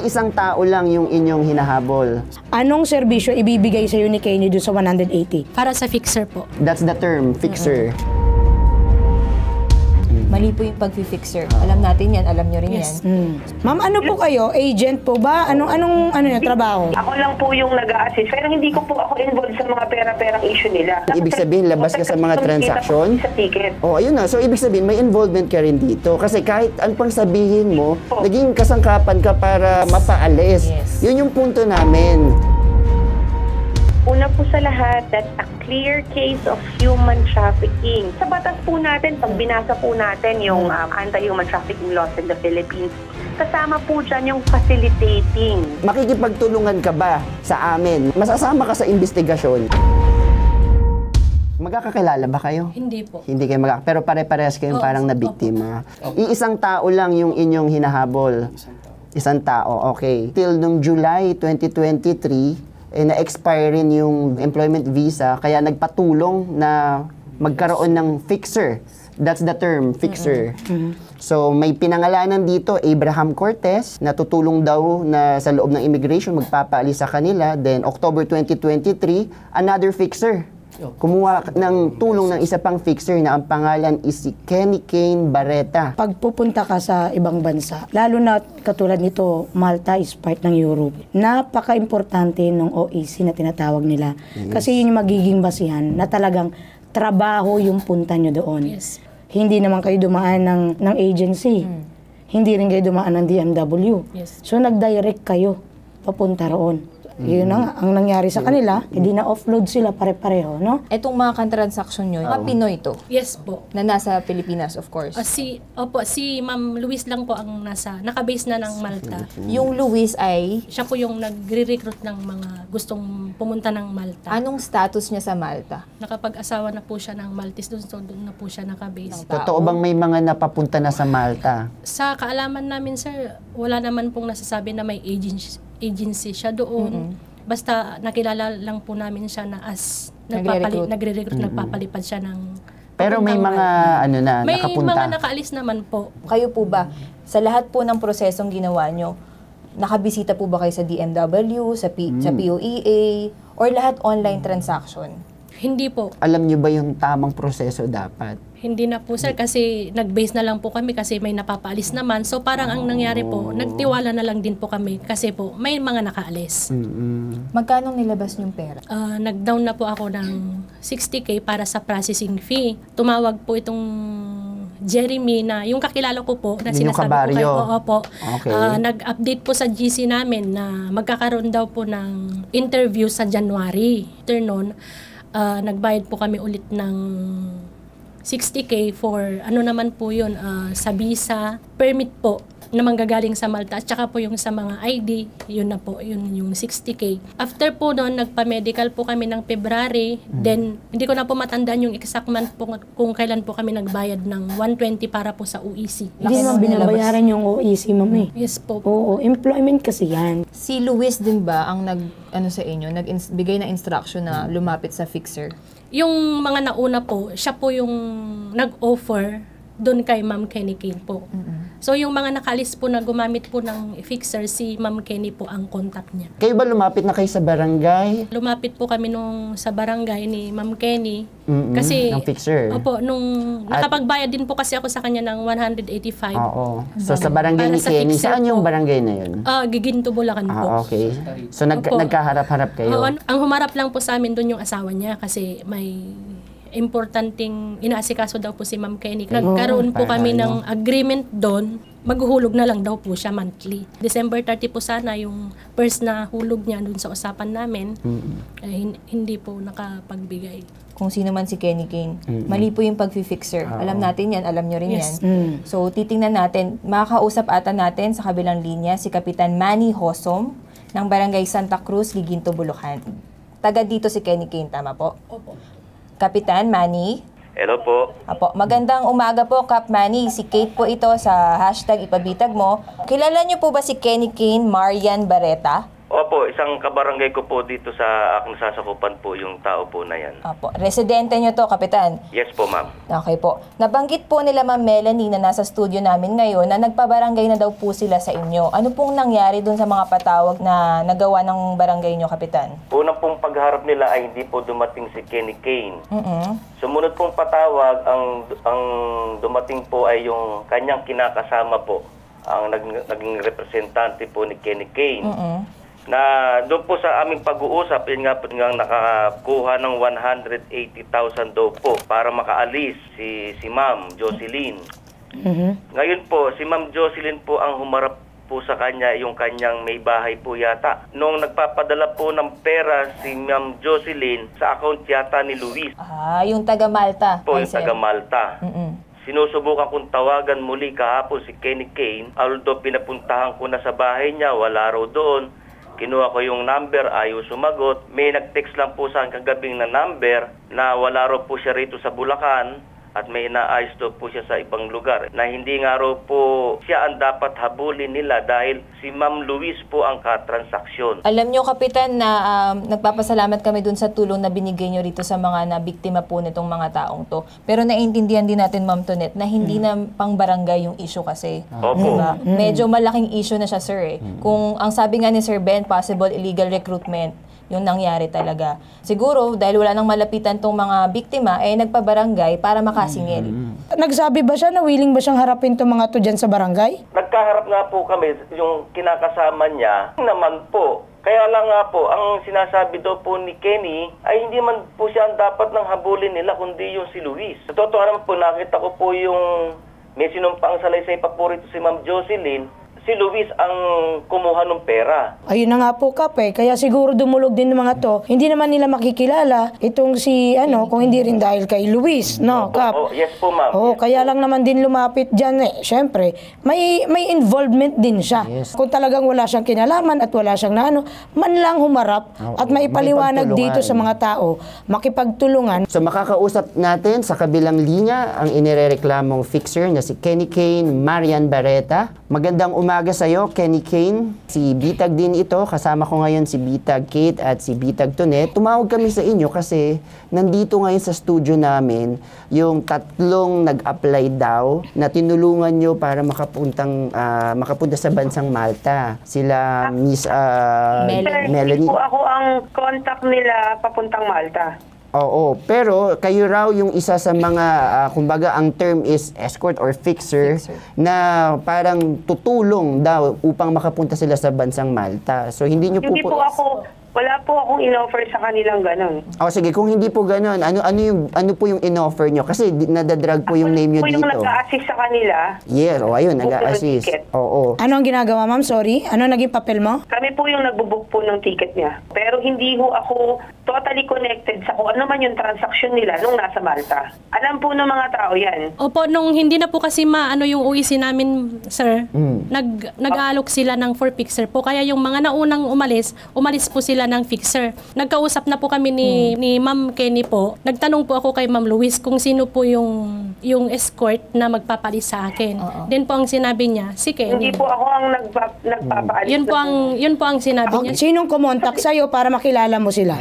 Iisang tao lang yung inyong hinahabol. Anong serbisyo ibibigay sa'yo ni Kenny doon sa 180? Para sa fixer po. That's the term, fixer. Mali po yung pag-fixer. Alam natin yan, alam nyo rin yan. Ma'am, ano po kayo? Agent po ba? Anong yung trabaho? Ako lang po yung nag-a-assist. Pero hindi ko po ako involved sa mga pera-perang issue nila. Ibig sabihin, labas ka sa mga transaksyon? Sa ticket. Oh, ayun na. So, ibig sabihin, may involvement ka rin dito. Kasi kahit ano pang sabihin mo, naging kasangkapan ka para mapaalis. Yes. Yun yung punto namin. Una po sa lahat, that's a clear case of human trafficking. Sa batas po natin, pag binasa po natin yung anti-human trafficking laws in the Philippines, kasama po dyan yung facilitating. Makikipagtulungan ka ba sa amin? Masasama ka sa investigasyon. Magkakakilala ba kayo? Hindi po. Hindi kayo pero pare-parehas kayong parang nabiktima. Iisang tao lang yung inyong hinahabol. Isang tao, okay. Till nung July 2023, na-expire rin yung employment visa, kaya nagpatulong na magkaroon ng fixer. That's the term, fixer. So, may pinangalanan dito, Abraham Cortez, na tutulong daw na sa loob ng immigration, magpapaalis sa kanila. Then, October 2023, another fixer. Kumuha ng tulong ng isa pang fixer na ang pangalan is si Kenny Kane Barreta. Pag pupunta ka sa ibang bansa, lalo na katulad nito, Malta is part ng Europe. Napaka-importante ng OAC na tinatawag nila. Kasi yun yung magiging basihan na talagang trabaho yung punta nyo doon. Yes. Hindi naman kayo dumaan ng agency. Hindi rin kayo dumaan ng DMW. Yes. So nag-direct kayo papunta roon. Yun ang nangyari sa kanila, hindi na offload sila pare-pareho, no? Etong mga kan-transaction nyo, mga Pinoy to, Yes po. na nasa Pilipinas, of course. Si Ma'am Luis lang po ang nakabase na ng Malta. Yung Luis ay, Siya po yung nagre-recruit ng mga gustong pumunta ng Malta. anong status niya sa Malta? Nakapag-asawa na po siya ng Maltese, doon na po siya nakabase. Totoo bang may mga napapunta na sa Malta? Sa kaalaman namin, sir, wala naman pong nasasabi na may agency siya doon. Basta nakilala lang po namin siya na as nagre-recruit, nagpapalipad siya ng Pero may mga may nakapunta. mga nakaalis naman po. Kayo po ba, sa lahat po ng prosesong ginawa nyo, nakabisita po ba kayo sa DMW, sa POEA, or lahat online transaction? Hindi po. Alam niyo ba yung tamang proseso dapat? Hindi na po, sir, kasi nag-base na lang po kami kasi may napapaalis naman. So parang ang nangyari po, nagtiwala na lang din po kami kasi po may mga nakaalis. Magkano nilabas yung pera? Nag-down na po ako ng 60K para sa processing fee. Tumawag po itong Jeremy na yung kakilala ko po na Yung sinasabi ko kabaryo. kayo. Oo po. Okay. Nag-update po sa GC namin na magkakaroon daw po ng interview sa January. After noon, nagbayad po kami ulit ng 60K for ano naman po yun, sa visa, permit po na manggagaling sa Malta at saka po yung sa mga ID, yun na po, yun yung 60K. After po noon, nagpa-medical po kami ng February, then hindi ko na po matandaan yung exact month po kung kailan po kami nagbayad ng 120 para po sa OEC. Hindi naman binabayaran yung OAC, ma'am eh. Yes po. Oo, employment kasi yan. Si Luis din ba ang sa inyo, nagbigay ng instruction na lumapit sa fixer? Yung mga nauna po, siya po yung nag-offer doon kay Ma'am Kenny Kane po. So yung mga nakaalis po na gumamit po ng fixer, si Ma'am Kenny po ang contact niya. Kayo ba lumapit na kayo sa barangay? Lumapit po kami sa barangay ni Ma'am Kenny. Kasi, ng fixer? Opo, nakapagbayad din po kasi ako sa kanya ng 185. Oo. So sa barangay Para ni sa Kenny, fixer saan yung po. barangay na yun? Giginto, Bulacan po. Okay. So Opo. nagkaharap-harap kayo? Oo, ang humarap lang po sa amin doon yung asawa niya kasi may importanteng inaasikaso daw po si Ma'am Kenny. Nagkaroon po kami ng agreement doon. Maghuhulog na lang daw po siya monthly. December 30 po sana yung first na hulog niya doon sa usapan namin. Hindi po nakapagbigay. Kung sino man si Kenny Kane, mali po yung pag-fixer. Alam natin yan, alam nyo rin Yes. yan. So, titingnan natin, makakausap ata natin sa kabilang linya si Kapitan Manny Hosom ng Barangay Santa Cruz, Giginto, Bulacan. Taga dito si Kenny Kane, tama po? Opo. Kapitan Manny? Hello po. Apo, magandang umaga po, Kap Manny. Si Kate po ito sa hashtag Ipabitag Mo. Kilala niyo po ba si Kenny Kane Marian Barreta? Opo, Opo, isang kabarangay ko po dito sa aking sasakupan po yung tao po na yan. Opo. Residente nyo to, Kapitan? Yes po, ma'am. Okay po. Nabanggit po nila Ma'am Melanie na nasa studio namin ngayon na nagpabarangay na daw po sila sa inyo. Ano pong nangyari dun sa mga patawag na nagawa ng barangay nyo, Kapitan? Unang pong pagharap nila ay hindi po dumating si Kenny Kane. Sumunod pong patawag, ang dumating po ay yung kanyang kinakasama po, ang naging representante po ni Kenny Kane. Na doon po sa aming pag-uusap, yun nga po nga nakakuha ng 180,000 daw po para makaalis si Ma'am Jocelyn. Ngayon po, si Ma'am Jocelyn po ang humarap po sa kanya, yung kanyang may bahay po yata. Nung nagpapadala po ng pera si Ma'am Jocelyn sa account yata ni Luis. Yung taga Malta. Po, yung taga Malta. Sinusubukan kong tawagan muli kahapon si Kenny Kane. Although pinapuntahan ko na sa bahay niya, wala raw doon. Kinuha ko yung number, ayaw sumagot. May nag-text lang po sa kagabing na number na wala raw po siya rito sa Bulacan at may inaayos daw po siya sa ibang lugar. Na hindi nga raw po siya ang dapat habulin nila dahil si Ma'am Luis po ang katransaksyon. Alam nyo, Kapitan, na nagpapasalamat kami dun sa tulong na binigay nyo rito sa mga nabiktima po nitong mga taong to. Pero naiintindihan din natin, Ma'am Tonet, na hindi na pang barangay yung issue kasi. Opo. Diba? Medyo malaking issue na siya, sir. Kung ang sabi nga ni Sir Ben, possible illegal recruitment, yung nangyari talaga. Siguro, dahil wala nang malapitan tong mga biktima, nagpabarangay para makasingil. Nagsabi ba siya na willing ba siyang harapin itong mga to dyan sa barangay? Nagkaharap nga po kami, yung kinakasama niya, naman po. Kaya lang nga po, ang sinasabi daw po ni Kenny ay hindi man po siya ang dapat ng habulin nila, kundi yung si Luis. Sa totoo naman po, nakita ko po yung may sinumpang salaysay pa po rito si Ma'am Jocelyn. Si Luis ang kumuha ng pera. Ayun na nga po, Kape. Kaya siguro dumulog din ng mga to. Hindi naman nila makikilala itong si, kung hindi rin dahil kay Luis, no, Kap? Yes po, ma'am. Oh, kaya lang naman din lumapit dyan Siyempre, may involvement din siya. Yes. Kung talagang wala siyang kinalaman at wala siyang man lang humarap at maipaliwanag dito sa mga tao, makipagtulungan. So makakausap natin sa kabilang linya ang inirereklamong fixer na si Kenny Kane, Marian Barreta. Magandang umaga sa iyo, Kenny Kane. Si Bitag din ito. Kasama ko ngayon si Bitag Kate at si Bitag Tonet. Tumawag kami sa inyo kasi nandito ngayon sa studio namin yung tatlong nag-apply daw na tinulungan nyo para makapunta sa bansang Malta. Sila Miss Melanie. Hindi po ako ang contact nila papuntang Malta. Oo, pero kayo raw yung isa sa mga, kumbaga ang term is escort or fixer, na parang tutulong daw upang makapunta sila sa bansang Malta. So hindi nyo Hindi po ako, wala po akong in-offer sa kanilang ganun. Sige, kung hindi po ganun, ano po yung in-offer nyo? Kasi nadadrag po yung name nyo dito. Ako yung nag-a-assist sa kanila. Yes, ayun, nag-a-assist. Oo. Ano ang ginagawa, ma'am? Sorry? Ano naging papel mo? Kami po yung nagbubook po ng ticket niya. Pero hindi ho ako totally connected sa kung ano man yung transaction nila nung nasa Malta. Alam po ng mga tao yan. Opo, nung hindi na po kasi yung OEC namin, sir, nag-aalok sila ng for fixer po. Kaya yung mga naunang umalis po sila ng fixer. Nagkausap na po kami ni Ma'am Kenny po. Nagtanong po ako kay Ma'am Luis kung sino po yung escort na magpapalis sa akin. Then po ang sinabi niya, si Kenny. Hindi po ako ang nagpapaalis. Yun po ang sinabi niya. Sinong kumontak sa'yo para makilala mo sila?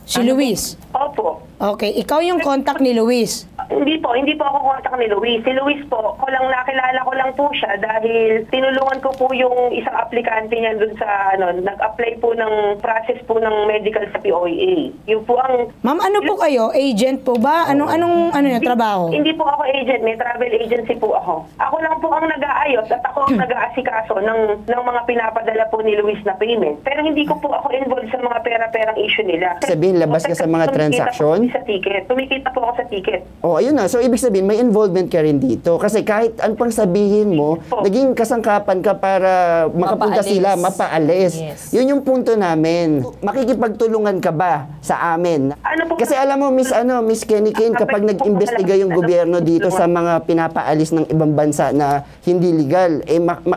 Si Luis. Opo. Okay, ikaw yung contact ni Luis. Hindi po ako contact ni Luis. Si Luis po, nakilala ko lang po siya dahil tinulungan ko po yung isang aplikante niya dun sa, nag-apply po ng process po ng medical sa POEA. Yung po ang... Ma'am, ano po kayo? Agent po ba? Anong trabaho? Hindi po ako agent, may travel agency po ako. Ako lang po ang nag-aayos at ako ang nag-aasikaso ng mga pinapadala po ni Luis na payment. Pero hindi ko po ako involved sa mga pera-perang issue nila. Sabihin, labas ka sa mga transaksyon? Tumikita po ako sa ticket. Ayun na. So, ibig sabihin, may involvement ka rin dito. Kasi kahit ano pang sabihin mo, naging kasangkapan ka para makapunta sila, mapaalis. Yes. Yun yung punto namin. Makikipagtulungan ka ba sa amin? Kasi alam mo, Miss Kenny Kane, kapag nag-imbestiga yung gobyerno dito sa mga pinapaalis ng ibang bansa na hindi legal,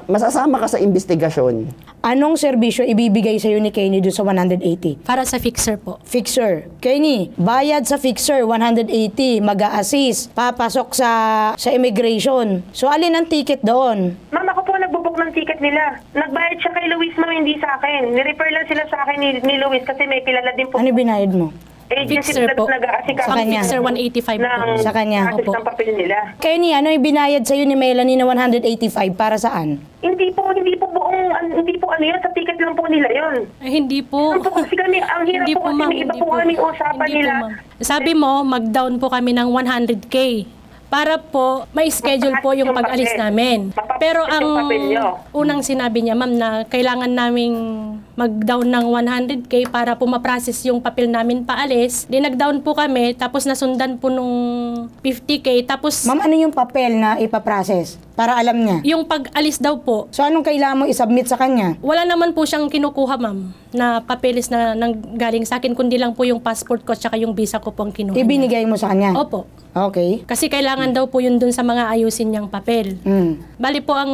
masasama ka sa investigasyon. Anong serbisyo ibibigay sa'yo ni Kenny doon sa 180? Para sa fixer po. Fixer. Kenny, bayad sa fixer, 180. Mag-a-assist overseas, papasok sa immigration. So, alin ang ticket doon? Ma'am, ako po nagbubuk ng ticket nila. Nagbayad siya kay Luis, ma'am, hindi sa akin. Nirefer lang sila sa akin ni Luis kasi may kilala din po. Ano binayad mo? Agency Fixer na po. nag-aasikaso Sa kanya. Fixer 185 po. Sa kanya. Assist Opo. ng papel nila. Kayo niya, ano ibinayad sa'yo ni Melanie na 185 para saan? Hindi po ano yun, sa ticket lang po nila yun. Ay, hindi po. Ano po kasi kami, ang hirap Hindi po kasi ma'am, may iba hindi po kaming usapan Hindi po, nila. ma'am. Sabi mo, mag-down po kami ng 100K para po may schedule po yung pag-alis namin. Pero ang unang sinabi niya, ma'am, na kailangan naming mag-down ng 100K para po ma-process yung papel namin paalis. Di nag-down po kami, tapos nasundan po nung 50K, tapos Ma'am, ano yung papel na ipaprocess? Para alam niya. yung pag-alis daw po, So, anong kailangan mo isubmit sa kanya? wala naman po siyang kinukuha, ma'am, na papeles na galing sa akin, kundi lang po yung passport ko at saka yung visa ko po ang kinuha niya. Ibinigay mo sa kanya? Opo. Okay. Kasi kailangan daw po yun dun sa mga ayusin niyang papel. Bali po ang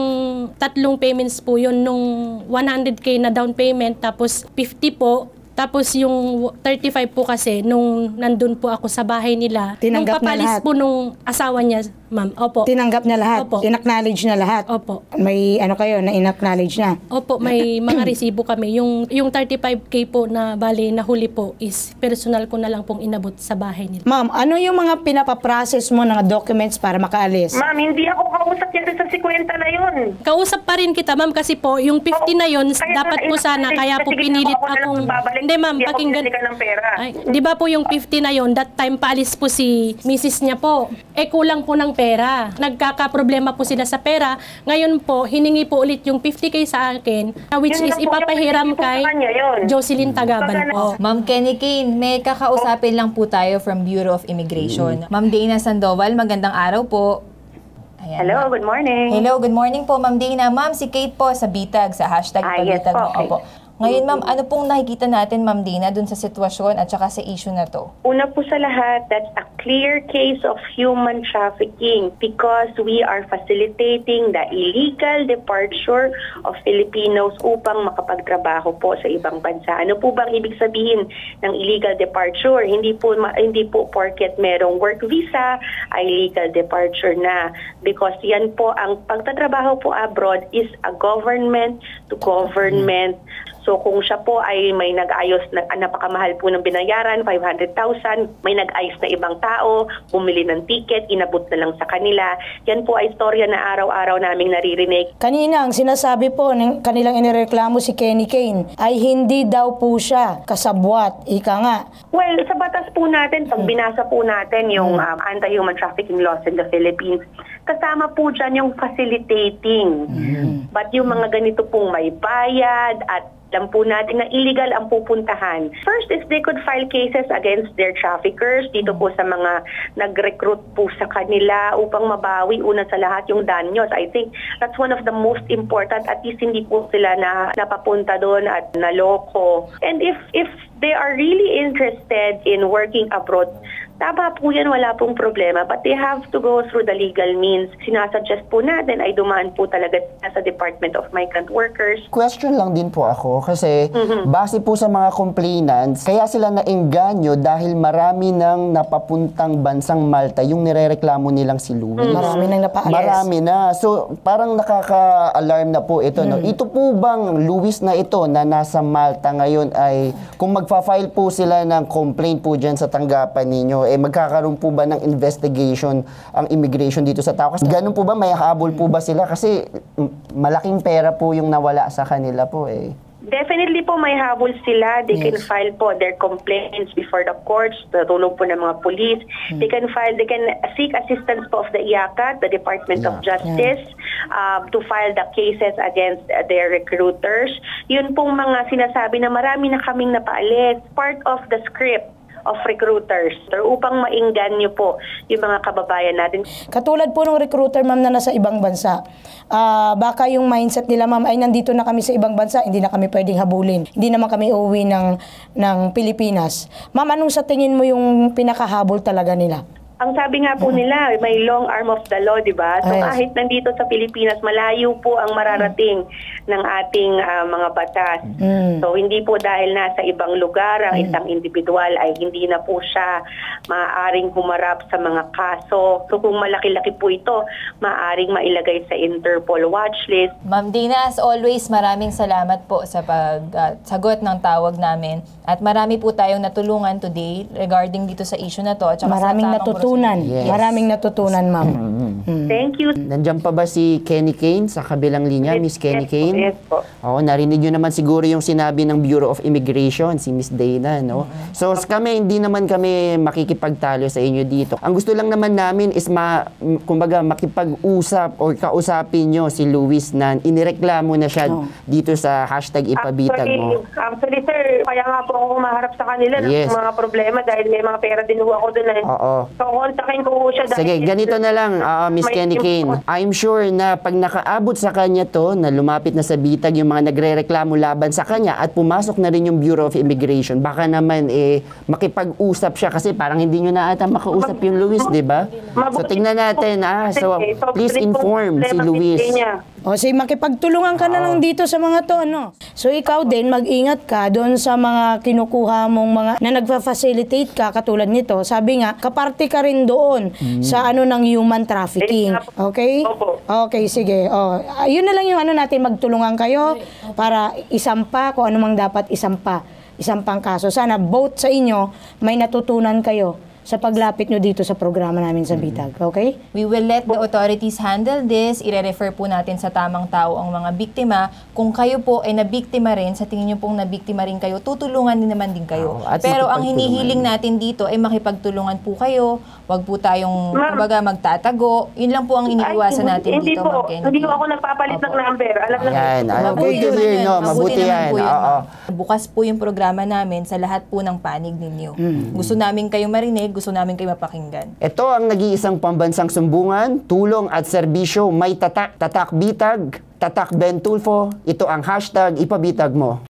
3 payments po yun, nung 100K na down payment, tapos 50 po, tapos yung 35 po kasi nung nandun po ako sa bahay nila, Tinanggap nung na papalis lahat? po nung asawa niya, ma'am. Opo. Tinanggap niya lahat? Opo. In-acknowledge na lahat? Opo. May ano kayo na in-acknowledge na? Opo, may mga resibo kami. Yung 35K po na bali nahuli po is personal ko na lang pong inabot sa bahay nila. Ma'am, ano yung mga pinapaprocess mo ng documents para makaalis? Ma'am, hindi ako kausap yan sa 50 na yun. Kausap pa rin kita, ma'am, kasi po yung 50 na yun, dapat po sana, kaya po pinilit akong... Hindi, ma'am, pakinggan. Ng pera. Ay, di ba po yung 50 na yon, that time paalis po si misis niya po. Kulang po ng pera. Nagkakaproblema po sila sa pera. Ngayon po, hiningi po ulit yung 50K sa akin, which Yun is na po, ipapahiram yung 50 po kay sa kanya yun. Jocelyn Tagaban po. Ma'am Kenny Kane, may kakausapin lang po tayo from Bureau of Immigration. Ma'am Dana Sandoval, magandang araw po. Ayan. Hello, good morning. Hello, good morning po, Ma'am Dana. Ma'am, si Kate po sa Bitag, sa hashtag Yes Pabitag po, mo. okay. Opo. Ngayon, ma'am, ano pong nakikita natin, Ma'am Dana, dun sa sitwasyon at saka sa issue na to? Una po sa lahat, that's a clear case of human trafficking because we are facilitating the illegal departure of Filipinos upang makapagtrabaho po sa ibang bansa. Ano po bang ibig sabihin ng illegal departure? Hindi po porket merong work visa ay legal departure na, because yan po ang pagtatrabaho po abroad is a government to government. So kung siya po ay may nag-ayos na napakamahal po ng binayaran, 500,000, may nag-ayos na ibang tao, bumili ng ticket, inabot na lang sa kanila. Yan po ay istorya na araw-araw naming naririnig. Kanina, ang sinasabi po ng kanilang inireklamo si Kenny Kane ay hindi daw po siya kasabwat. Ika nga. Well, sa batas po natin, pag binasa po natin yung anti-human trafficking laws in the Philippines, kasama po dyan yung facilitating. But yung mga ganito pong may bayad at alam po natin na illegal ang pupuntahan. First is they could file cases against their traffickers dito po sa mga nag-recruit po sa kanila upang mabawi una sa lahat yung danyos. I think that's one of the most important, at least hindi po sila na napapunta doon at naloko. And if they are really interested in working abroad, tama po yan, wala pong problema. But they have to go through the legal means. Sinasuggest po natin ay dumaan po talaga sa Department of Migrant Workers. Question lang din po ako kasi base po sa mga complainants, kaya sila naengganyo dahil marami nang napapuntang bansang Malta yung nirereklamo nilang si Luis. Marami nang napaalis. Marami na. So parang nakaka-alarm na po ito. No? Ito po bang Luis na ito na nasa Malta ngayon ay kung magfa-file po sila ng complaint po dyan sa tanggapan ninyo, magkakaroon po ba ng investigation ang immigration dito sa tao? Kasi ganun po ba? May habol po ba sila? Kasi malaking pera po yung nawala sa kanila po eh. Definitely po may habol sila. They can file po their complaints before the courts, tulong po ng mga police. They can seek assistance po of the IACAT, the Department of Justice, to file the cases against their recruiters. Yun pong mga sinasabi na marami na kaming napaalis. Part of the script of recruiters upang mainggan niyo po yung mga kababayan natin. Katulad po ng recruiter, ma'am, na nasa ibang bansa, baka yung mindset nila, ma'am, ay nandito na kami sa ibang bansa, hindi na kami pwedeng habulin. Hindi naman kami uuwi ng Pilipinas. Ma'am, anong sa tingin mo yung pinakahabol talaga nila? Ang sabi nga po nila, may long arm of the law, di ba? So Yes. kahit nandito sa Pilipinas, malayo po ang mararating ng ating mga batas. So hindi po dahil nasa ibang lugar ang isang individual ay hindi na po siya maaaring humarap sa mga kaso. So kung malaki-laki po ito, maaaring mailagay sa Interpol watchlist. Ma'am Dina, as always, maraming salamat po sa pagsagot ng tawag namin. At marami po tayong natulungan today regarding dito sa issue na to. At saka sa Maraming tamang natutunan. Yes. Maraming natutunan, ma'am. Thank you. Nandiyan pa ba si Kenny Kane sa kabilang linya, Miss Kenny Yes po, Kane? yes po. Oo, narinig nyo naman siguro yung sinabi ng Bureau of Immigration, si Miss Dana, no? So, hindi naman kami makikipagtalo sa inyo dito. Ang gusto lang naman namin is kumbaga, makipag-usap or kausapin nyo si Luis na inireklamo na siya dito sa hashtag ipabitag mo. Actually, sir, kaya nga po ako humaharap sa kanila Yes. ng mga problema dahil may mga pera din ako doon. Oo. So, kontakin ko siya dahil... Sige, ganito na lang, Miss may Kenny Kane. I'm sure na pag nakaabot sa kanya to, na lumapit na sa bitag yung mga nagre-reklamo laban sa kanya at pumasok na rin yung Bureau of Immigration, baka naman makipag-usap siya kasi parang hindi nyo na ata makausap yung Luis, di ba? So, tingnan natin, So, please inform si Luis. O sige, makipagtulungan ka na lang dito sa mga to, ano? So ikaw din, mag-ingat ka doon sa mga kinukuha mong mga, na nagfa-facilitate ka, katulad nito. Sabi nga, kaparte ka rin doon sa ano ng human trafficking. Okay? Okay, sige. Yun na lang yung ano natin, magtulungan kayo para isampa kung ano mang dapat isampang kaso. Sana both sa inyo, may natutunan kayo sa paglapit nyo dito sa programa namin sa Bitag. Okay? We will let the authorities handle this. Ire-refer po natin sa tamang tao ang mga biktima. Kung kayo po ay nabiktima rin, sa tingin nyo pong nabiktima rin kayo, tutulungan din naman din kayo. At Pero ang makipagtulungan. hinihiling natin dito ay makipagtulungan po kayo. Huwag po tayong kumbaga magtatago. Yun lang po ang iniiwasan natin hindi dito, po. Ma'am Kenny. Hindi po ako nagpapalit ng number. Alam na Ayan, Mabuti good to naman hear, yun. no? Mabuti Mabuti naman yan. po yun, Oo. ma'am. Bukas po yung programa namin sa lahat po ng panig ninyo. Gusto namin kayo marinig, gusto namin kayo mapakinggan. Ito ang nag-iisang pambansang sumbungan, tulong at serbisyo, may tatak bitag, tatak Ben Tulfo. Ito ang hashtag ipabitag mo.